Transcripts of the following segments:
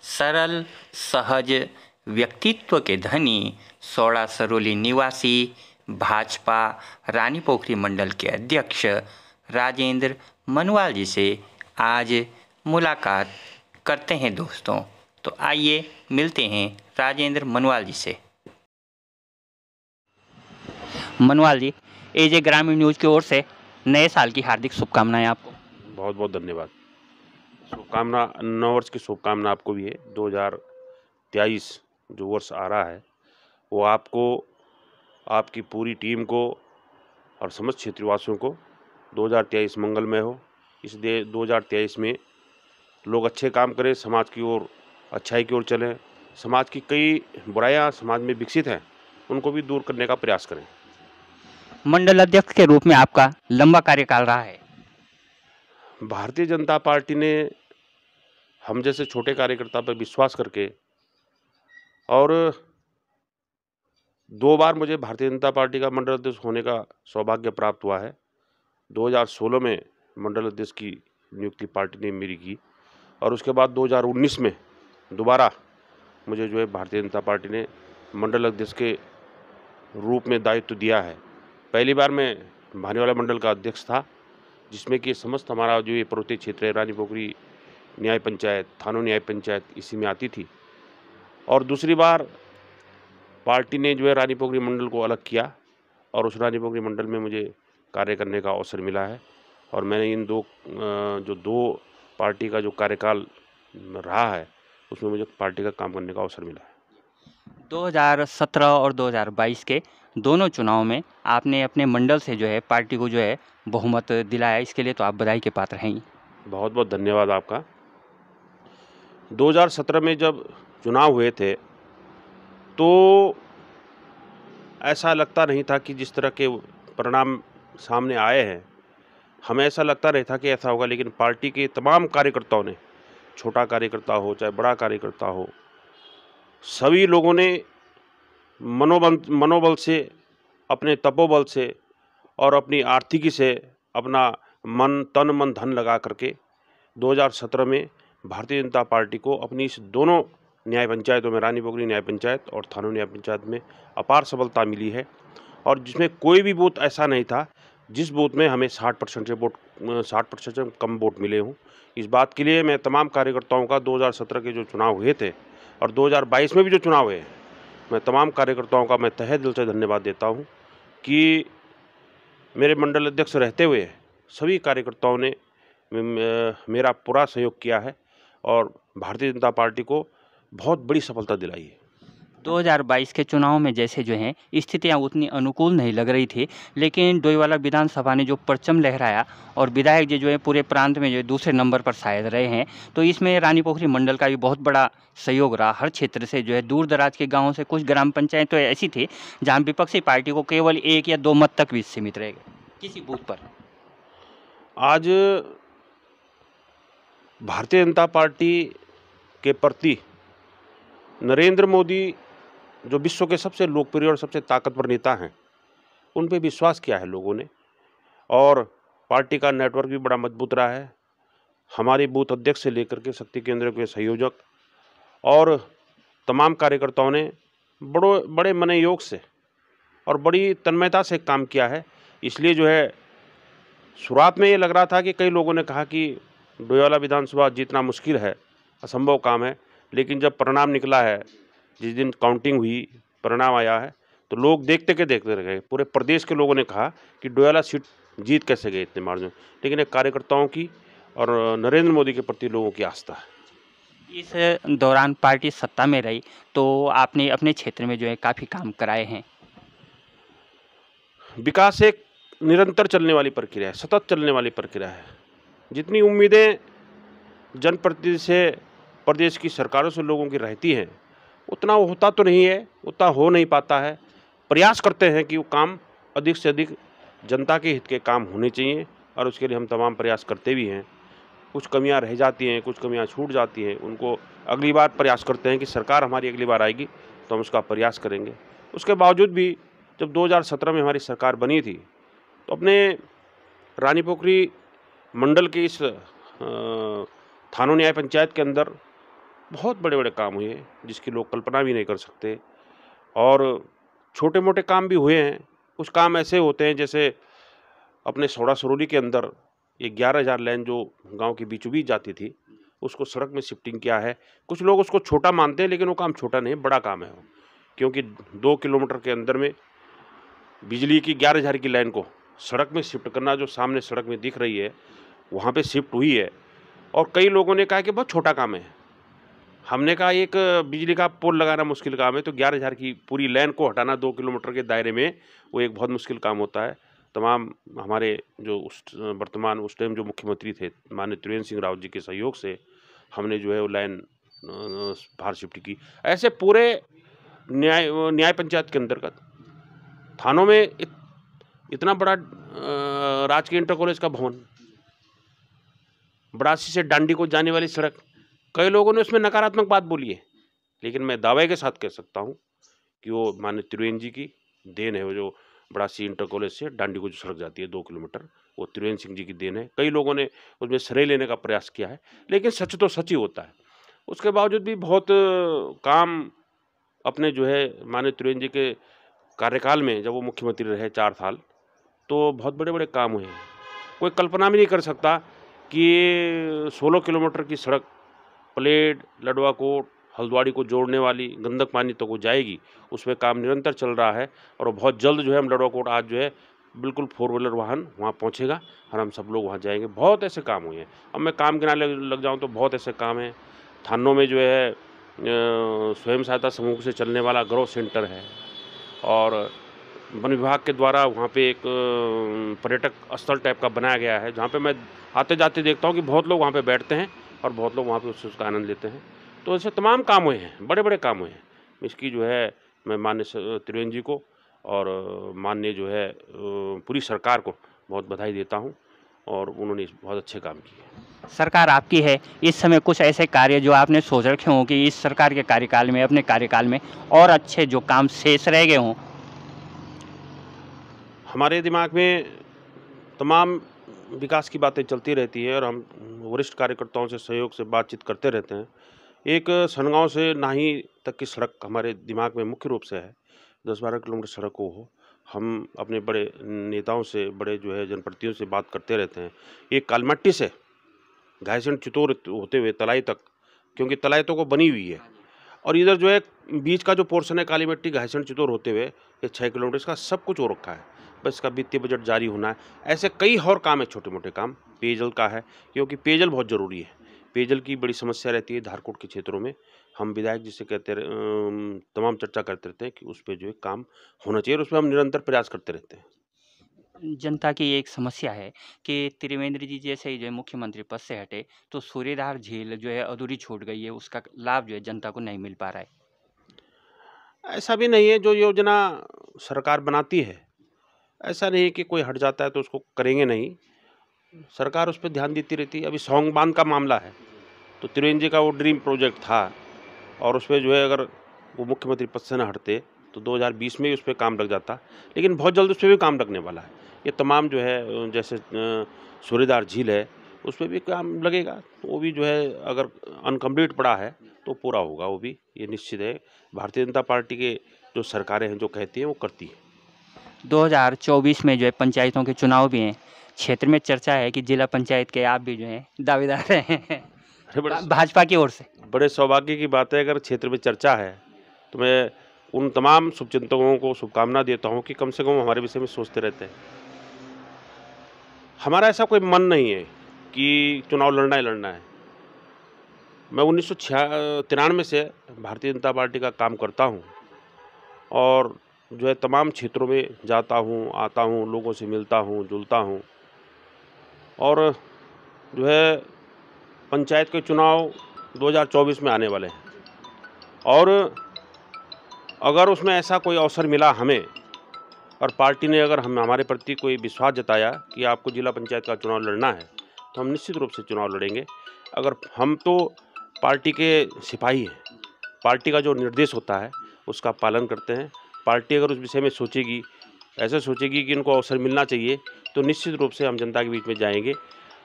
सरल सहज व्यक्तित्व के धनी सौड़ा सरोली निवासी भाजपा रानीपोखरी मंडल के अध्यक्ष राजेंद्र मनवाल जी से आज मुलाकात करते हैं दोस्तों। तो आइए मिलते हैं राजेंद्र मनवाल जी से। मनवाल जी, एजे ग्रामीण न्यूज़ की ओर से नए साल की हार्दिक शुभकामनाएं आपको। बहुत बहुत धन्यवाद। शुभकामना, नव वर्ष की शुभकामना आपको भी है। 2023 जो वर्ष आ रहा है वो आपको, आपकी पूरी टीम को और समस्त क्षेत्रवासियों को 2023 मंगलमय हो। इस 2023 में लोग अच्छे काम करें, समाज की ओर अच्छाई की ओर चलें, समाज की कई बुराइयां समाज में विकसित हैं उनको भी दूर करने का प्रयास करें। मंडल अध्यक्ष के रूप में आपका लंबा कार्यकाल रहा है। भारतीय जनता पार्टी ने हम जैसे छोटे कार्यकर्ता पर विश्वास करके, और 2 बार मुझे भारतीय जनता पार्टी का मंडल अध्यक्ष होने का सौभाग्य प्राप्त हुआ है। 2016 में मंडल अध्यक्ष की नियुक्ति पार्टी ने मेरी की और उसके बाद 2019 में दोबारा मुझे जो है भारतीय जनता पार्टी ने मंडल अध्यक्ष के रूप में दायित्व दिया है। पहली बार मैं भानीवाला मंडल का अध्यक्ष था, जिसमें कि समस्त हमारा जो ये पर्वतीय क्षेत्र है, रानीपोखरी न्याय पंचायत, थानो न्याय पंचायत, इसी में आती थी। और दूसरी बार पार्टी ने जो है रानीपोखरी मंडल को अलग किया और उस रानीपोखरी मंडल में मुझे कार्य करने का अवसर मिला है और मैंने इन दो पार्टी का जो कार्यकाल रहा है उसमें मुझे पार्टी का काम करने का अवसर मिला है। 2017 और 2022 के दोनों चुनाव में आपने अपने मंडल से जो है पार्टी को जो है बहुमत दिलाया, इसके लिए तो आप बधाई के पात्र हैं ही। बहुत बहुत धन्यवाद आपका। 2017 में जब चुनाव हुए थे तो ऐसा लगता नहीं था कि जिस तरह के परिणाम सामने आए हैं, हमें ऐसा लगता नहीं था कि ऐसा होगा, लेकिन पार्टी के तमाम कार्यकर्ताओं ने, छोटा कार्यकर्ता हो चाहे बड़ा कार्यकर्ता हो, सभी लोगों ने मनोबल से, अपने तपोबल से और अपनी आर्थिकी से अपना तन मन धन लगा करके 2017 में भारतीय जनता पार्टी को अपनी इस दोनों न्याय पंचायतों में, रानीपोखरी न्याय पंचायत और थानो न्याय पंचायत में अपार सफलता मिली है और जिसमें कोई भी बूथ ऐसा नहीं था जिस बूथ में हमें 60% से कम वोट मिले हों। इस बात के लिए मैं तमाम कार्यकर्ताओं का 2017 के जो चुनाव हुए थे और 2022 में भी जो चुनाव हुए, मैं तमाम कार्यकर्ताओं का मैं तहे दिल से धन्यवाद देता हूं कि मेरे मंडल अध्यक्ष रहते हुए सभी कार्यकर्ताओं ने मेरा पूरा सहयोग किया है और भारतीय जनता पार्टी को बहुत बड़ी सफलता दिलाई है। 2022 के चुनाव में जैसे जो हैं स्थितियां उतनी अनुकूल नहीं लग रही थी, लेकिन डोईवाला विधानसभा ने जो परचम लहराया और विधायक जी जो है पूरे प्रांत में जो है दूसरे नंबर पर शायद रहे हैं, तो इसमें रानीपोखरी मंडल का भी बहुत बड़ा सहयोग रहा। हर क्षेत्र से जो है दूर दराज के गाँव से कुछ ग्राम पंचायत तो ऐसी थी जहाँ विपक्षी पार्टी को केवल 1 या 2 मत तक भी सीमित रह गए किसी बूथ पर। आज भारतीय जनता पार्टी के प्रति नरेंद्र मोदी जो विश्व के सबसे लोकप्रिय और सबसे ताकतवर नेता हैं, उन पे विश्वास किया है लोगों ने और पार्टी का नेटवर्क भी बड़ा मजबूत रहा है। हमारे बूथ अध्यक्ष से लेकर के शक्ति केंद्र के संयोजक और तमाम कार्यकर्ताओं ने बड़े मनोयोग से और बड़ी तन्मयता से काम किया है। इसलिए जो है शुरुआत में ये लग रहा था कि कई लोगों ने कहा कि डोईवाला विधानसभा जीतना मुश्किल है, असंभव काम है, लेकिन जब परिणाम निकला है, जिस दिन काउंटिंग हुई, परिणाम आया है, तो लोग देखते रह गए। पूरे प्रदेश के लोगों ने कहा कि डोईवाला सीट जीत कैसे गए इतने मार्जिन, लेकिन ये कार्यकर्ताओं की और नरेंद्र मोदी के प्रति लोगों की आस्था है। इस दौरान पार्टी सत्ता में रही तो आपने अपने क्षेत्र में जो है काफ़ी काम कराए हैं। विकास एक निरंतर चलने वाली प्रक्रिया है, सतत चलने वाली प्रक्रिया है। जितनी उम्मीदें जनप्रतिनिधि से, प्रदेश की सरकारों से लोगों की रहती हैं, उतना होता तो नहीं है, उतना हो नहीं पाता है। प्रयास करते हैं कि वो काम अधिक से अधिक जनता के हित के काम होने चाहिए और उसके लिए हम तमाम प्रयास करते भी हैं। कुछ कमियां रह जाती हैं, कुछ कमियां छूट जाती हैं, उनको अगली बार प्रयास करते हैं कि सरकार हमारी अगली बार आएगी तो हम उसका प्रयास करेंगे। उसके बावजूद भी जब 2017 में हमारी सरकार बनी थी तो अपने रानीपोखरी मंडल के इस थानो न्याय पंचायत के अंदर बहुत बड़े-बड़े काम हुए हैं, जिसकी लोग कल्पना भी नहीं कर सकते। और छोटे-मोटे काम भी हुए हैं। कुछ काम ऐसे होते हैं जैसे अपने सौड़ा सरोली के अंदर ये 11,000 लाइन जो गाँव के बीचों-बीच जाती थी, उसको सड़क में शिफ्टिंग किया है। कुछ लोग उसको छोटा मानते हैं, लेकिन वो काम छोटा नहीं है, बड़ा काम है वो। क्योंकि 2 किलोमीटर के अंदर में बिजली की 11,000 की लाइन को सड़क में शिफ्ट करना, जो सामने सड़क में दिख रही है, वहाँ पे शिफ्ट हुई है। और कई लोगों ने कहा कि बहुत छोटा काम है। हमने कहा एक बिजली का पोल लगाना मुश्किल काम है, तो 11,000 की पूरी लाइन को हटाना 2 किलोमीटर के दायरे में, वो एक बहुत मुश्किल काम होता है। तमाम हमारे जो वर्तमान उस टाइम जो मुख्यमंत्री थे, माननीय त्रिवेंद्र सिंह रावत जी के सहयोग से हमने जो है वो लाइन बाहर शिफ्ट की। ऐसे पूरे न्याय पंचायत के अंतर्गत थानों में इतना बड़ा राजकीय इंटर कॉलेज का भवन, बड़ासी से डांडी को जाने वाली सड़क, कई लोगों ने उसमें नकारात्मक बात बोली है, लेकिन मैं दावे के साथ कह सकता हूँ कि वो माननीय त्रिवेंद्र जी की देन है। वो जो बड़ासी इंटर कॉलेज से डांडी को जो सड़क जाती है 2 किलोमीटर, वो त्रिवेंद्र सिंह जी की देन है। कई लोगों ने उसमें श्रेय लेने का प्रयास किया है, लेकिन सच तो सच ही होता है। उसके बावजूद भी बहुत काम अपने जो है माननीय त्रिवेंद्र जी के कार्यकाल में, जब वो मुख्यमंत्री रहे 4 साल, तो बहुत बड़े-बड़े काम हुए हैं। कोई कल्पना भी नहीं कर सकता कि 16 किलोमीटर की सड़क पलेट, लडवाकोट, हल्द्वानी को जोड़ने वाली गंदक पानी तक वो जाएगी, उसमें काम निरंतर चल रहा है। और बहुत जल्द जो है हम लडवाकोट आज जो है बिल्कुल 4 व्हीलर वाहन वहाँ पहुँचेगा और हम सब लोग वहाँ जाएंगे। बहुत ऐसे काम हुए हैं। अब मैं काम गिनाने लग जाऊँ तो बहुत ऐसे काम हैं। थानों में जो है स्वयं सहायता समूह से चलने वाला ग्रोथ सेंटर है, और वन विभाग के द्वारा वहाँ पे एक पर्यटक स्थल टाइप का बनाया गया है, जहाँ पे मैं आते जाते देखता हूँ कि बहुत लोग वहाँ पे बैठते हैं और बहुत लोग वहाँ पे उसका आनंद लेते हैं। तो ऐसे तमाम काम हुए हैं, बड़े-बड़े काम हुए हैं। इसकी जो है मैं माननीय त्रिवेंद्र जी को और माननीय जो है पूरी सरकार को बहुत बधाई देता हूँ, और उन्होंने बहुत अच्छे काम किए। सरकार आपकी है, इस समय कुछ ऐसे कार्य जो आपने सोच रखे हों कि इस सरकार के कार्यकाल में, अपने कार्यकाल में और अच्छे जो काम शेष रह गए हों? हमारे दिमाग में तमाम विकास की बातें चलती रहती है, और हम वरिष्ठ कार्यकर्ताओं से सहयोग से बातचीत करते रहते हैं। एक सनगाँव से नाही तक की सड़क हमारे दिमाग में मुख्य रूप से है। 10-12 किलोमीटर सड़क हो। हम अपने बड़े नेताओं से, बड़े जो है जनप्रतिनिधियों से बात करते रहते हैं। एक कालमट्टी से घायसण चितौर होते हुए तलाई तक, क्योंकि तलाई तो को बनी हुई है, और इधर जो है बीच का जो पोर्शन है काली मिट्टी घायसण चितौर होते हुए ये 6 किलोमीटर, इसका सब कुछ हो रखा है। बस इसका वित्तीय बजट जारी होना है। ऐसे कई और काम है, छोटे-मोटे काम। पेयजल का है, क्योंकि पेयजल बहुत ज़रूरी है। पेयजल की बड़ी समस्या रहती है धारकोट के क्षेत्रों में। हम विधायक जी से तमाम चर्चा करते रहते हैं कि उस पे जो है काम होना चाहिए, और उसमें हम निरंतर प्रयास करते रहते हैं। जनता की एक समस्या है कि त्रिवेंद्र जी जैसे ही जो है मुख्यमंत्री पद से हटे, तो सूर्यधार झील जो है अधूरी छूट गई है, उसका लाभ जो है जनता को नहीं मिल पा रहा है। ऐसा भी नहीं है, जो योजना सरकार बनाती है, ऐसा नहीं है कि कोई हट जाता है तो उसको करेंगे नहीं। सरकार उस पे ध्यान देती रहती है। अभी सौंग बांध का मामला है, तो त्रिवेंद्र जी का वो ड्रीम प्रोजेक्ट था, और उसपे जो है अगर वो मुख्यमंत्री पद से न हटते तो 2020 में ही उस पे काम लग जाता, लेकिन बहुत जल्द उस पे भी काम लगने वाला है। ये तमाम जो है जैसे सूर्यधार झील है, उस पे भी काम लगेगा, तो वो भी जो है अगर अनकम्प्लीट पड़ा है तो पूरा होगा वो भी, ये निश्चित है। भारतीय जनता पार्टी के जो सरकारें हैं जो कहती हैं वो करती हैं। 2024 में जो है पंचायतों के चुनाव भी हैं। क्षेत्र में चर्चा है कि जिला पंचायत के आप भी जो हैं दावेदार हैं अरे भाजपा की ओर से। बड़े सौभाग्य की बात है, अगर क्षेत्र में चर्चा है तो मैं उन तमाम शुभचिंतकों को शुभकामना देता हूँ कि कम से कम हमारे विषय में सोचते रहते हैं। हमारा ऐसा कोई मन नहीं है कि चुनाव लड़ना ही लड़ना है। मैं 1993 से भारतीय जनता पार्टी का काम करता हूँ, और जो है तमाम क्षेत्रों में जाता हूँ, आता हूँ, लोगों से मिलता हूँ, जुलता हूँ, और जो है पंचायत के चुनाव 2024 में आने वाले हैं, और अगर उसमें ऐसा कोई अवसर मिला हमें, और पार्टी ने अगर हमारे प्रति कोई विश्वास जताया कि आपको जिला पंचायत का चुनाव लड़ना है, तो हम निश्चित रूप से चुनाव लड़ेंगे। अगर हम तो पार्टी के सिपाही हैं, पार्टी का जो निर्देश होता है उसका पालन करते हैं। पार्टी अगर उस विषय में सोचेगी, ऐसा सोचेगी कि इनको अवसर मिलना चाहिए, तो निश्चित रूप से हम जनता के बीच में जाएंगे।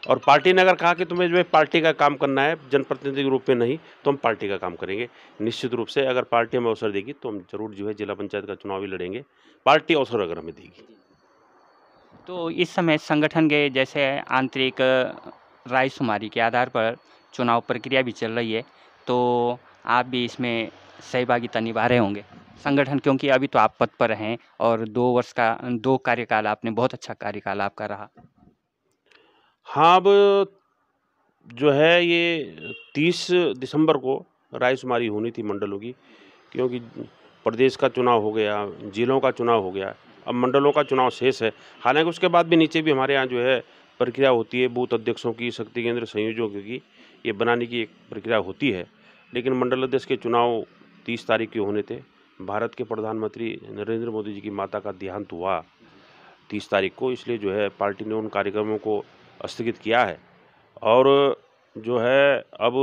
और पार्टी ने अगर कहा कि तुम्हें जो है पार्टी का काम करना है, जनप्रतिनिधि के रूप में नहीं, तो हम पार्टी का काम करेंगे। निश्चित रूप से अगर पार्टी हमें अवसर देगी तो हम ज़रूर जो है जिला पंचायत का चुनाव भी लड़ेंगे, पार्टी अवसर अगर हमें देगी। तो इस समय संगठन के जैसे आंतरिक रायशुमारी के आधार पर चुनाव प्रक्रिया भी चल रही है, तो आप भी इसमें सहभागिता निभा रहे होंगे संगठन, क्योंकि अभी तो आप पद पर हैं और 2 कार्यकाल आपने बहुत अच्छा कार्यकाल आपका रहा। हाँ, अब जो है ये 30 दिसंबर को रायशुमारी होनी थी मंडलों की, क्योंकि प्रदेश का चुनाव हो गया, जिलों का चुनाव हो गया, अब मंडलों का चुनाव शेष है। हालाँकि उसके बाद भी नीचे भी हमारे यहाँ जो है प्रक्रिया होती है बूथ अध्यक्षों की, शक्ति केंद्र संयोजकों की, ये बनाने की एक प्रक्रिया होती है। लेकिन मंडल अध्यक्ष के चुनाव 30 तारीख को होने थे। भारत के प्रधानमंत्री नरेंद्र मोदी जी की माता का देहांत हुआ 30 तारीख को, इसलिए जो है पार्टी ने उन कार्यक्रमों को स्थगित किया है। और जो है अब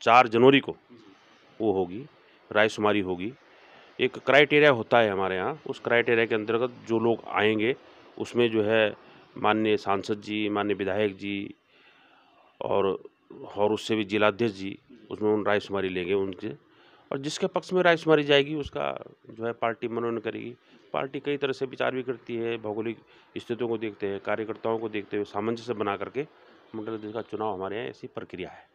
4 जनवरी को वो होगी, रायशुमारी होगी। एक क्राइटेरिया होता है हमारे यहाँ, उस क्राइटेरिया के अंतर्गत जो लोग आएँगे, उसमें जो है माननीय सांसद जी, माननीय विधायक जी और उससे भी जिलाध्यक्ष जी, उसमें उन रायशुमारी लेंगे उनसे, और जिसके पक्ष में रायशुमारी जाएगी उसका जो है पार्टी मनोनयन करेगी। पार्टी कई तरह से विचार भी करती है, भौगोलिक स्थितियों को देखते हुए, कार्यकर्ताओं को देखते हुए सामंजस्य बना करके मंडल अध्यक्ष का चुनाव हमारे यहाँ ऐसी प्रक्रिया है।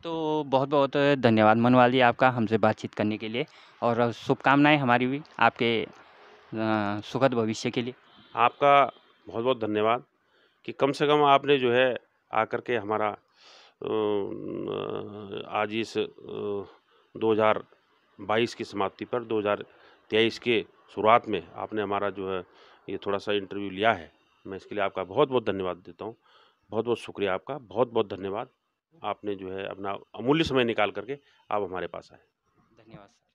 तो बहुत-बहुत धन्यवाद मनवाल जी आपका हमसे बातचीत करने के लिए, और शुभकामनाएँ हमारी भी आपके सुखद भविष्य के लिए। आपका बहुत-बहुत धन्यवाद कि कम से कम आपने जो है आकर के हमारा आज इस 2022 की समाप्ति पर 2023 के शुरुआत में आपने हमारा जो है ये थोड़ा-सा इंटरव्यू लिया है। मैं इसके लिए आपका बहुत-बहुत धन्यवाद देता हूँ। बहुत-बहुत शुक्रिया आपका, बहुत-बहुत धन्यवाद। आपने जो है अपना अमूल्य समय निकाल कर के आप हमारे पास आए। धन्यवाद सर।